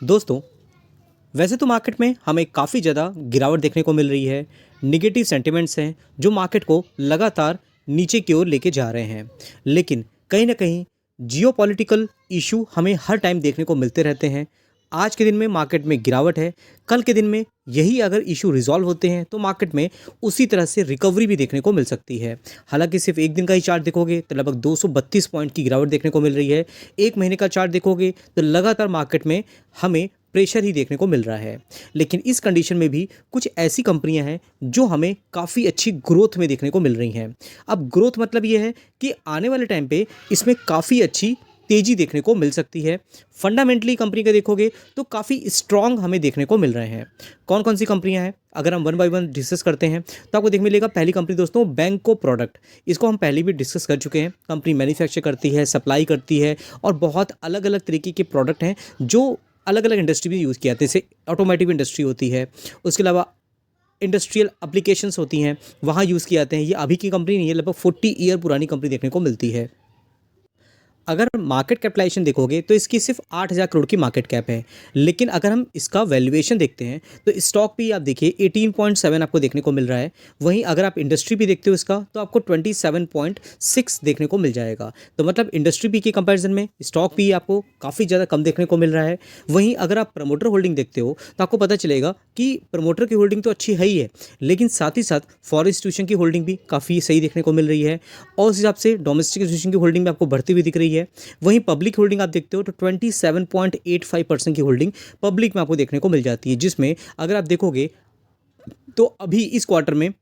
दोस्तों, वैसे तो मार्केट में हमें काफ़ी ज़्यादा गिरावट देखने को मिल रही है। नेगेटिव सेंटिमेंट्स हैं जो मार्केट को लगातार नीचे की ओर लेके जा रहे हैं। लेकिन कहीं न कहीं जियोपॉलिटिकल इश्यू हमें हर टाइम देखने को मिलते रहते हैं। आज के दिन में मार्केट में गिरावट है, कल के दिन में यही अगर इश्यू रिज़ॉल्व होते हैं तो मार्केट में उसी तरह से रिकवरी भी देखने को मिल सकती है। हालाँकि सिर्फ एक दिन का ही चार्ट देखोगे तो लगभग 232 पॉइंट की गिरावट देखने को मिल रही है। 1 महीने का चार्ट देखोगे तो लगातार मार्केट में हमें प्रेशर ही देखने को मिल रहा है। लेकिन इस कंडीशन में भी कुछ ऐसी कंपनियां हैं जो हमें काफ़ी अच्छी ग्रोथ में देखने को मिल रही हैं। अब ग्रोथ मतलब ये है कि आने वाले टाइम पे इसमें काफ़ी अच्छी तेज़ी देखने को मिल सकती है। फंडामेंटली कंपनी का देखोगे तो काफ़ी स्ट्रॉन्ग हमें देखने को मिल रहे हैं। कौन कौन सी कंपनियां हैं, अगर हम वन बाय वन डिस्कस करते हैं तो आपको देख मिलेगा। पहली कंपनी दोस्तों बैंको प्रोडक्ट, इसको हम पहले भी डिस्कस कर चुके हैं। कंपनी मैन्युफैक्चर करती है, सप्लाई करती है और बहुत अलग अलग तरीके के प्रोडक्ट हैं जो अलग अलग इंडस्ट्री में यूज़ किया जाता है। जैसे ऑटोमेटिव इंडस्ट्री होती है, उसके अलावा इंडस्ट्रियल एप्लीकेशंस होती हैं, वहाँ यूज़ किए जाते हैं। ये अभी की कंपनी नहीं है, लगभग 40 ईयर पुरानी कंपनी देखने को मिलती है। अगर मार्केट कैपिटलाइजेशन देखोगे तो इसकी सिर्फ 8,000 करोड़ की मार्केट कैप है। लेकिन अगर हम इसका वैल्यूएशन देखते हैं तो स्टॉक भी आप देखिए 18.7 आपको देखने को मिल रहा है। वहीं अगर आप इंडस्ट्री भी देखते हो इसका तो आपको 27.6 देखने को मिल जाएगा। तो मतलब इंडस्ट्री भी की कंपैरिजन में स्टॉक भी आपको काफ़ी ज़्यादा कम देखने को मिल रहा है। वहीं अगर आप प्रमोटर होल्डिंग देखते हो तो आपको पता चलेगा कि प्रमोटर की होल्डिंग तो अच्छी है ही है, लेकिन साथ ही साथ फॉरेन इंस्टीट्यूशन की होल्डिंग भी काफ़ी सही देखने को मिल रही है और उस हिसाब से डोमेस्टिक इंस्टीट्यूशन की होल्डिंग भी आपको बढ़ती हुई दिख रही है। वहीं पब्लिक होल्डिंग आप देखते हो तो 27.85% की होल्डिंग पब्लिक में आपको देखने को मिल जाती है, जिसमें अगर आप देखोगे तो अभी इस क्वार्टर में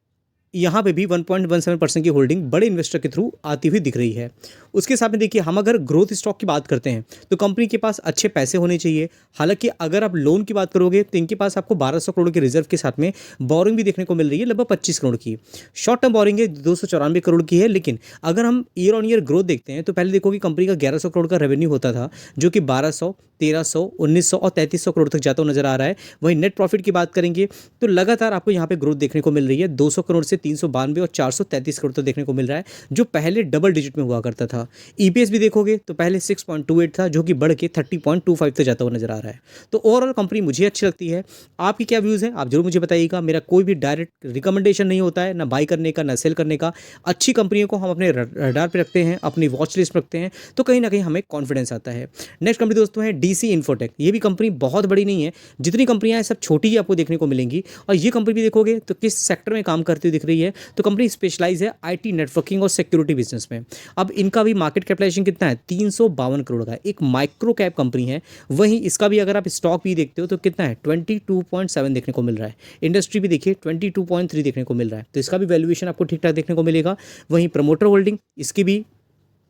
यहाँ पे भी 1.17% की होल्डिंग बड़े इन्वेस्टर के थ्रू आती हुई दिख रही है। उसके साथ में देखिए, हम अगर ग्रोथ स्टॉक की बात करते हैं तो कंपनी के पास अच्छे पैसे होने चाहिए। हालांकि अगर आप लोन की बात करोगे तो इनके पास आपको 1200 करोड़ के रिजर्व के साथ में बोरिंग भी देखने को मिल रही है, लगभग 25 करोड़ की। शॉर्ट टर्म बोरिंग है 294 करोड़ की है। लेकिन अगर हम ईयर ऑन ईयर ग्रोथ देखते हैं तो पहले देखो कि कंपनी का 1100 करोड़ का रेवेन्यू होता था, जो कि 1200, 1300, 1900 और 3300 करोड़ तक जाता हुआ नजर आ रहा है। वहीं नेट प्रॉफिट की बात करेंगे तो लगातार आपको यहाँ पे ग्रोथ देखने को मिल रही है। 200 करोड़ से 392 और 433 करोड़ तक देखने को मिल रहा है, जो पहले डबल डिजिट में हुआ करता था। ईपीएस भी देखोगे तो पहले 6.28 था, जो कि बढ़ के 30.25 तक जाता हुआ नजर आ रहा है। तो ओवरऑल कंपनी मुझे अच्छी लगती है। आपकी क्या व्यूज़ है आप जरूर मुझे बताइएगा। मेरा कोई भी डायरेक्ट रिकमेंडेशन नहीं होता है, ना बाई करने का ना सेल करने का। अच्छी कंपनियों को हम अपने रडार पे रखते हैं, अपनी वॉच लिस्ट में रखते हैं, तो कहीं ना कहीं हमें कॉन्फिडेंस आता है। नेक्स्ट कंपनी दोस्तों है डीसी इन्फोटेक। ये भी कंपनी बहुत बड़ी नहीं है, जितनी कंपनियां हैं सब छोटी ही आपको देखने को मिलेंगी। और ये कंपनी भी देखोगे तो किस सेक्टर में काम करती हुई दिख रही है, तो कंपनी स्पेशलाइज है आईटी नेटवर्किंग और सिक्योरिटी बिजनेस में। अब इनका भी मार्केट कैपिटलाइजेशन कितना है, 352 करोड़ का, एक माइक्रो कैप कंपनी है। वहीं इसका भी अगर आप स्टॉक भी देखते हो तो कितना है, 22.7 देखने को मिल रहा है। इंडस्ट्री भी देखिए 22.3 देखने को मिल रहा है, तो इसका भी वैल्यूएशन आपको ठीक ठाक देखने को मिलेगा। वहीं प्रमोटर होल्डिंग, इसकी भी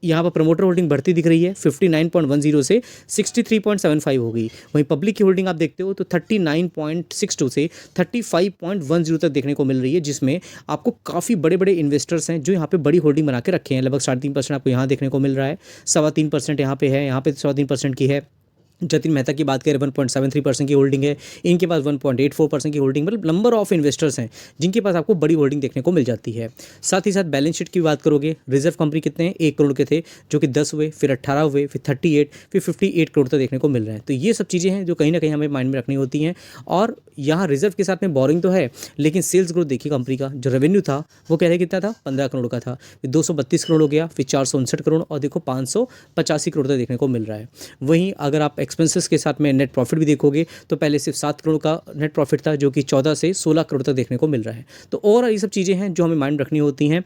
यहाँ पर प्रमोटर होल्डिंग बढ़ती दिख रही है, 59.10 से 63.75 हो गई। वहीं पब्लिक की होल्डिंग आप देखते हो तो 39.62 से 35.10 तक देखने को मिल रही है, जिसमें आपको काफ़ी बड़े बड़े इन्वेस्टर्स हैं जो यहाँ पे बड़ी होल्डिंग बना के रखे हैं। लगभग 3.5% आपको यहाँ देखने को मिल रहा है, 3.25% यहाँ पे है, यहाँ पे 3.25% की है। जतिन मेहता की बात करें 1.73% की होल्डिंग है, इनके पास 1.84% की होल्डिंग, मतलब नंबर ऑफ इन्वेस्टर्स हैं जिनके पास आपको बड़ी होल्डिंग देखने को मिल जाती है। साथ ही साथ बैलेंस शीट की बात करोगे, रिजर्व कंपनी कितने हैं, 1 करोड़ के थे, जो कि 10 हुए, फिर 18 हुए, फिर 38, फिर 58 करोड़ तक देखने को मिल रहे हैं। तो ये सब चीज़ें हैं जो कहीं ना कहीं हमें माइंड में रखनी होती हैं। और यहाँ रिजर्व के साथ में बोरिंग तो है, लेकिन सेल्स ग्रोथ देखिए कंपनी का जो रेवेन्यू था वो कह रहे कितना था, 15 करोड़ का था, फिर 232 करोड़ हो गया, फिर 459 करोड़ और देखो 585 करोड़ तक देखने को मिल रहा है। वहीं अगर आप एक्सपेंसेस के साथ में नेट प्रॉफिट भी देखोगे तो पहले सिर्फ 7 करोड़ का नेट प्रॉफिट था, जो कि 14 से 16 करोड़ तक देखने को मिल रहा है। तो और ये सब चीज़ें हैं जो हमें माइंड रखनी होती हैं।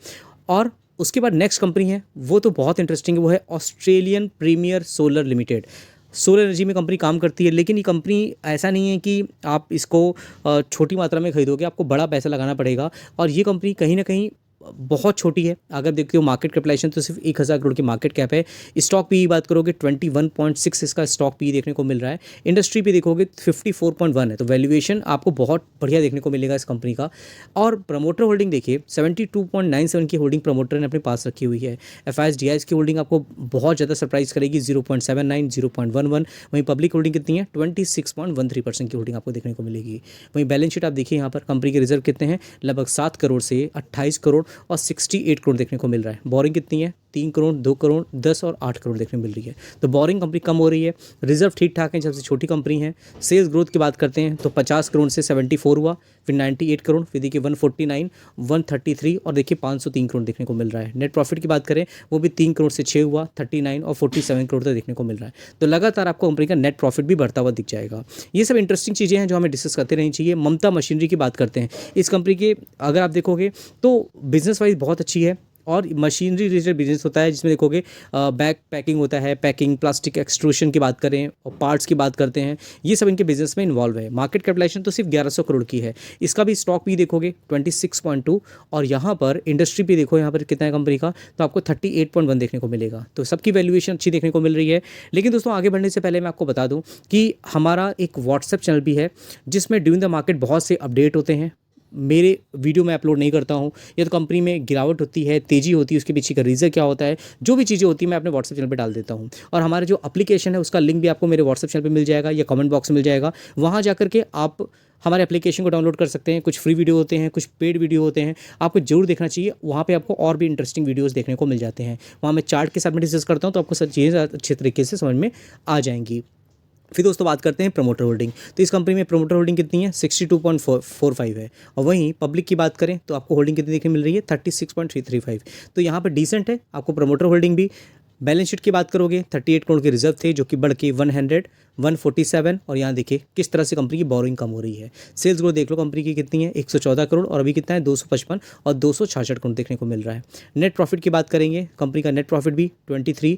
और उसके बाद नेक्स्ट कंपनी है वो तो बहुत इंटरेस्टिंग है, वो है Australian Premier Solar Limited. Solar energy में कंपनी काम करती है, लेकिन ये कंपनी ऐसा नहीं है कि आप इसको छोटी मात्रा में खरीदोगे, आपको बड़ा पैसा लगाना पड़ेगा। और ये कंपनी कहीं ना कहीं बहुत छोटी है। अगर देखते हो मार्केट कैपिटलाइजेशन तो सिर्फ 1000 करोड़ की मार्केट कैप है। स्टॉक पी बात करोगे 21.6 इसका स्टॉक पी देखने को मिल रहा है। इंडस्ट्री पे देखोगे 54.1 है, तो वैल्यूएशन आपको बहुत बढ़िया देखने को मिलेगा इस कंपनी का। और प्रमोटर होल्डिंग देखिए 72.97 की होल्डिंग प्रमोटर ने अपने पास रखी हुई है। एफआईएस की होल्डिंग आपको बहुत ज़्यादा सरप्राइज करेगी, 0.79, 0.11। वहीं पब्लिक होल्डिंग कितनी है, 26.13% की होल्डिंग आपको देखने को मिलेगी। वहीं बैलेंस शीट आप देखिए, यहाँ पर कंपनी के रिजर्व कितने हैं, लगभग 7 करोड़ से 28 करोड़ और 68 करोड़ देखने को मिल रहा है। बोरिंग कितनी है? 3 करोड़, 2 करोड़, 10 और 8 करोड़ देखने को मिल रही है। तो बोरिंग कंपनी कम हो रही है, रिजर्व ठीक ठाक है, सबसे छोटी कंपनी है। सेल्स ग्रोथ की बात करते हैं तो 50 करोड़ से 74 हुआ, फिर 98 करोड़, फिर देखिए 149, 133 और देखिए 503 करोड़ देखने को मिल रहा है। नेट प्रॉफिट की बात करें वो भी 3 करोड़ से 6 हुआ, 39 और 47 करोड़ तक देखने को मिल रहा है। तो लगातार आपको कंपनी का नेट प्रॉफिट भी बढ़ता हुआ दिख जाएगा। ये सब इंटरेस्टिंग चीज़ें हैं जो हमें डिस्कस करते रहनी चाहिए। ममता मशीनरी की बात करते हैं, इस कंपनी के अगर आप देखोगे तो बिजनेस वाइज बहुत अच्छी है और मशीनरी रिलेटेड बिजनेस होता है जिसमें देखोगे बैग पैकिंग होता है, पैकिंग, प्लास्टिक एक्सट्रूशन की बात करें और पार्ट्स की बात करते हैं, ये सब इनके बिजनेस में इन्वॉल्व है। मार्केट कैपिटलाइजेशन तो सिर्फ 1100 करोड़ की है। इसका भी स्टॉक भी देखोगे 26.2 और यहाँ पर इंडस्ट्री भी देखो यहाँ पर कितना है कंपनी का, तो आपको 38.1 देखने को मिलेगा। तो सबकी वैल्यूएशन अच्छी देखने को मिल रही है। लेकिन दोस्तों आगे बढ़ने से पहले मैं आपको बता दूँ कि हमारा एक व्हाट्सएप चैनल भी है जिसमें ड्यूरिंग द मार्केट बहुत से अपडेट होते हैं। मेरे वीडियो में अपलोड नहीं करता हूँ, या तो कंपनी में गिरावट होती है, तेज़ी होती है, उसके पीछे का रीज़न क्या होता है, जो भी चीज़ें होती है मैं अपने व्हाट्सएप चैनल पे डाल देता हूँ। और हमारे जो एप्लीकेशन है उसका लिंक भी आपको मेरे व्हाट्सएप चैनल पे मिल जाएगा या कमेंट बॉक्स में मिल जाएगा। वहाँ जा करके आप हमारे एप्लीकेशन को डाउनलोड कर सकते हैं। कुछ फ्री वीडियो होते हैं, कुछ पेड वीडियो होते हैं, आपको जरूर देखना चाहिए। वहाँ पे आपको और भी इंटरेस्टिंग वीडियोस देखने को मिल जाते हैं। वहाँ मैं चार्ट के साथ में डिस्कस करता हूँ तो आपको सब चीज़ें अच्छे तरीके से समझ में आ जाएंगी। फिर दोस्तों बात करते हैं प्रमोटर होल्डिंग। तो इस कंपनी में प्रमोटर होल्डिंग कितनी है? 62.45 है। और वहीं पब्लिक की बात करें तो आपको होल्डिंग कितनी देखने मिल रही है? 36.335। तो यहाँ पर डिसेंट है आपको प्रमोटर होल्डिंग भी। बैलेंस शीट की बात करोगे 38 करोड़ के रिजर्व थे जो कि बढ़ के 100, 147 और यहाँ देखिए किस तरह से कंपनी की बोरिंग कम हो रही है। सेल्स ग्रोथ देख लो कंपनी की कितनी है, 114 करोड़ और अभी कितना है 255 और 266 करोड़ देखने को मिल रहा है। नेट प्रॉफिट की बात करेंगे, कंपनी का नेट प्रॉफिट भी 23,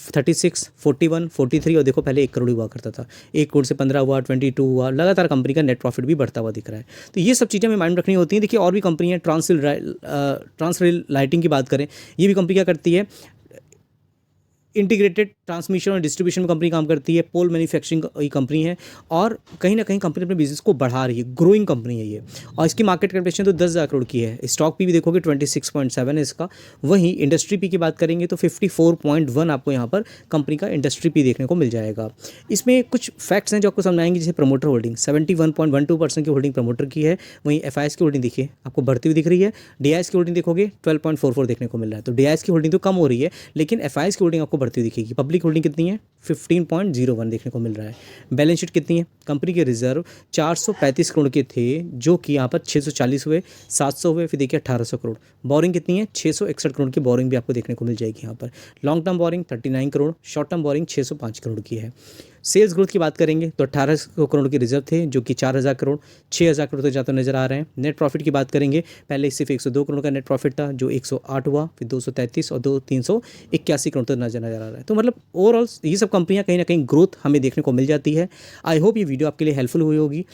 36, 41, 43 और देखो पहले 1 करोड़ हुआ करता था, 1 करोड़ से 15 हुआ, 22 हुआ, लगातार कंपनी का नेट प्रॉफिट भी बढ़ता हुआ दिख रहा है। तो ये सब चीज़ें हमें माइंड रखनी होती हैं। देखिए और भी कंपनी है, ट्रांसरेल लाइटिंग की बात करें, ये भी कंपनी क्या करती है, इंटीग्रेटेड ट्रांसमिशन और डिस्ट्रीब्यूशन में कंपनी काम करती है। पोल मैन्युफैक्चरिंग की कंपनी है और कहीं ना कहीं कंपनी अपने बिजनेस को बढ़ा रही है, ग्रोइंग कंपनी है ये। और इसकी मार्केट कैपिटलाइजेशन तो 10,000 करोड़ की है। स्टॉक पी भी देखोगे 26.7 है इसका। वहीं इंडस्ट्री पी की बात करेंगे तो 54.1 आपको यहाँ पर कंपनी का इंडस्ट्री पी देखने को मिल जाएगा। इसमें कुछ फैक्ट्स हैं जो आपको समझ आएंगे, जैसे प्रमोटर होल्डिंग 71.12% की होल्डिंग प्रमोटर की है। वहीं एफआईएस की होल्डिंग देखिए आपको बढ़ती हुई दिख रही है। डीआईएस की होल्डिंग देखोगे 12.44 देखने को मिल रहा है। तो डीआईएस की होल्डिंग तो कम हो रही है लेकिन एफआईएस की होल्डिंग आपको बढ़ती हुई दिखेगी। पब्लिक होल्डिंग कितनी है? 15.01 देखने को मिल रहा है। बैलेंस शीट कितनी है? कंपनी के रिजर्व 435 करोड़ के थे जो कि यहाँ पर 640 हुए, 700 हुए, फिर देखिए 1800 करोड़। बोरिंग कितनी है? 661 करोड़ की बोरिंग भी आपको देखने को मिल जाएगी यहाँ पर। Long term borrowing 39 crore, short term borrowing 605 crore की है। सेल्स ग्रोथ की बात करेंगे तो 1800 करोड़ के रिजर्व थे जो कि 4000 करोड़, 6000 करोड़ तक जाते नजर आ रहे हैं। नेट प्रॉफिट की बात करेंगे, पहले सिर्फ 102 करोड़ का नेट प्रॉफिट था जो 108 हुआ, फिर 233 और 381 करोड़ तक नजर आ रहा है। तो मतलब ओवरऑल ये सब कंपनियां कहीं ना कहीं ग्रोथ हमें देखने को मिल जाती है। आई होप ये वीडियो आपके लिए हेल्पफुल हुई होगी।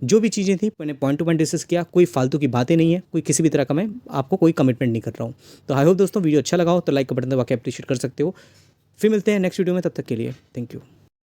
जो भी चीज़ें थी मैंने पॉइंट टू पॉइंट डिस्कस किया, कोई फालतू की बातें नहीं है, कोई किसी भी तरह का मैं आपको कोई कमिटमेंट नहीं कर रहा हूँ। तो आई होप दोस्तों वीडियो अच्छा लगा हो तो लाइक का बटन दबा के अप्रिशिएट कर सकते हो। फिर मिलते हैं नेक्स्ट वीडियो में, तब तक के लिए थैंक यू।